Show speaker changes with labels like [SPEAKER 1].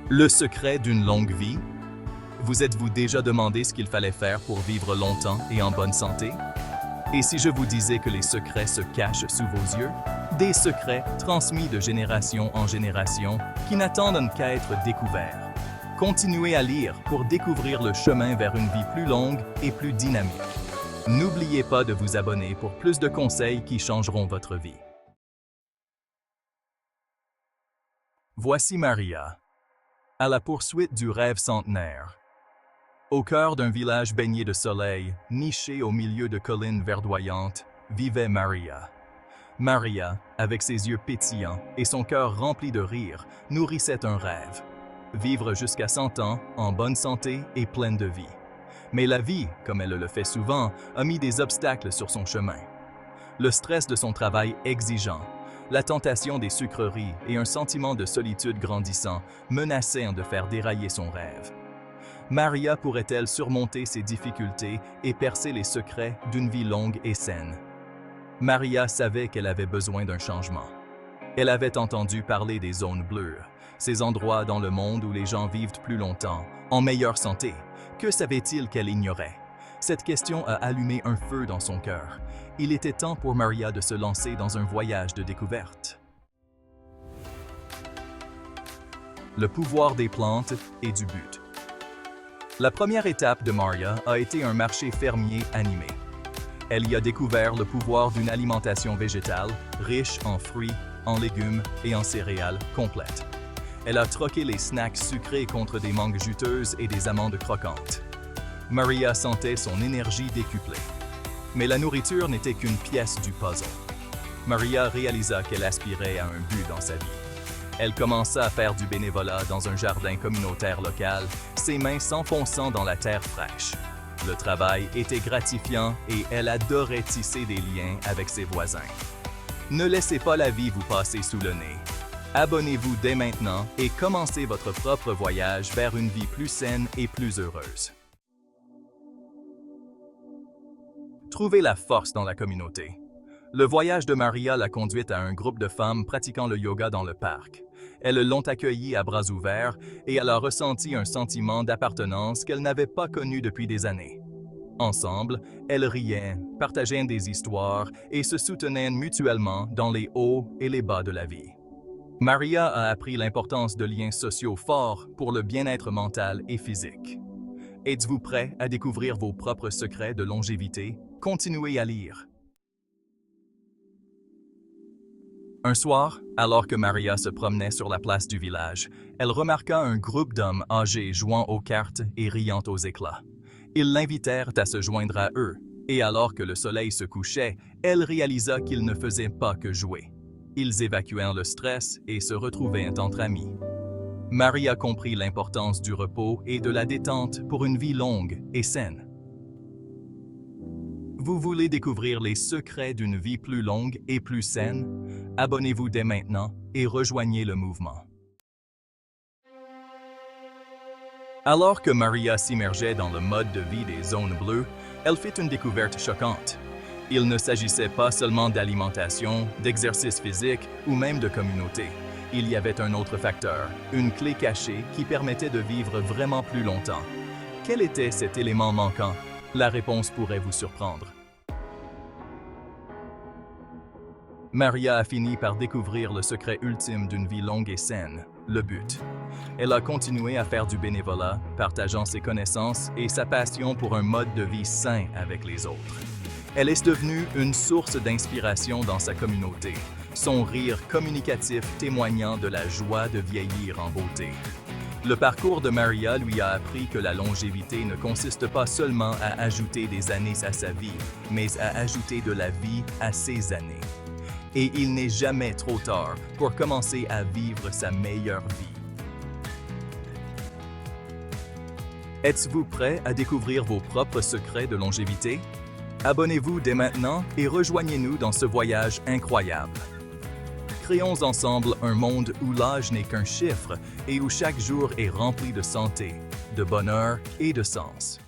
[SPEAKER 1] Le secret d'une longue vie? Vous êtes-vous déjà demandé ce qu'il fallait faire pour vivre longtemps et en bonne santé? Et si je vous disais que les secrets se cachent sous vos yeux? Des secrets transmis de génération en génération qui n'attendent qu'à être découverts. Continuez à lire pour découvrir le chemin vers une vie plus longue et plus dynamique. N'oubliez pas de vous abonner pour plus de conseils qui changeront votre vie. Voici Maria, à la poursuite du rêve centenaire. Au cœur d'un village baigné de soleil, niché au milieu de collines verdoyantes, vivait Maria. Maria, avec ses yeux pétillants et son cœur rempli de rire, nourrissait un rêve. Vivre jusqu'à 100 ans, en bonne santé et pleine de vie. Mais la vie, comme elle le fait souvent, a mis des obstacles sur son chemin. Le stress de son travail exigeant, la tentation des sucreries et un sentiment de solitude grandissant menaçaient de faire dérailler son rêve. Maria pourrait-elle surmonter ces difficultés et percer les secrets d'une vie longue et saine? Maria savait qu'elle avait besoin d'un changement. Elle avait entendu parler des zones bleues, ces endroits dans le monde où les gens vivent plus longtemps, en meilleure santé. Que savait-il qu'elle ignorait? Cette question a allumé un feu dans son cœur. Il était temps pour Maria de se lancer dans un voyage de découverte. Le pouvoir des plantes et du but. La première étape de Maria a été un marché fermier animé. Elle y a découvert le pouvoir d'une alimentation végétale, riche en fruits, en légumes et en céréales complètes. Elle a troqué les snacks sucrés contre des mangues juteuses et des amandes croquantes. Maria sentait son énergie décuplée. Mais la nourriture n'était qu'une pièce du puzzle. Maria réalisa qu'elle aspirait à un but dans sa vie. Elle commença à faire du bénévolat dans un jardin communautaire local, ses mains s'enfonçant dans la terre fraîche. Le travail était gratifiant et elle adorait tisser des liens avec ses voisins. Ne laissez pas la vie vous passer sous le nez. Abonnez-vous dès maintenant et commencez votre propre voyage vers une vie plus saine et plus heureuse. Trouvez la force dans la communauté. Le voyage de Maria l'a conduite à un groupe de femmes pratiquant le yoga dans le parc. Elles l'ont accueillie à bras ouverts et elle a ressenti un sentiment d'appartenance qu'elle n'avait pas connu depuis des années. Ensemble, elles riaient, partageaient des histoires et se soutenaient mutuellement dans les hauts et les bas de la vie. Maria a appris l'importance de liens sociaux forts pour le bien-être mental et physique. Êtes-vous prêt à découvrir vos propres secrets de longévité? Continuez à lire. Un soir, alors que Maria se promenait sur la place du village, elle remarqua un groupe d'hommes âgés jouant aux cartes et riant aux éclats. Ils l'invitèrent à se joindre à eux, et alors que le soleil se couchait, elle réalisa qu'ils ne faisaient pas que jouer. Ils évacuèrent le stress et se retrouvaient entre amis. Maria comprit l'importance du repos et de la détente pour une vie longue et saine. Vous voulez découvrir les secrets d'une vie plus longue et plus saine? Abonnez-vous dès maintenant et rejoignez le mouvement. Alors que Maria s'immergeait dans le mode de vie des zones bleues, elle fit une découverte choquante. Il ne s'agissait pas seulement d'alimentation, d'exercice physique ou même de communauté. Il y avait un autre facteur, une clé cachée qui permettait de vivre vraiment plus longtemps. Quel était cet élément manquant? La réponse pourrait vous surprendre. Maria a fini par découvrir le secret ultime d'une vie longue et saine, le but. Elle a continué à faire du bénévolat, partageant ses connaissances et sa passion pour un mode de vie sain avec les autres. Elle est devenue une source d'inspiration dans sa communauté, son rire communicatif témoignant de la joie de vieillir en beauté. Le parcours de Maria lui a appris que la longévité ne consiste pas seulement à ajouter des années à sa vie, mais à ajouter de la vie à ses années. Et il n'est jamais trop tard pour commencer à vivre sa meilleure vie. Êtes-vous prêt à découvrir vos propres secrets de longévité? Abonnez-vous dès maintenant et rejoignez-nous dans ce voyage incroyable. Créons ensemble un monde où l'âge n'est qu'un chiffre et où chaque jour est rempli de santé, de bonheur et de sens.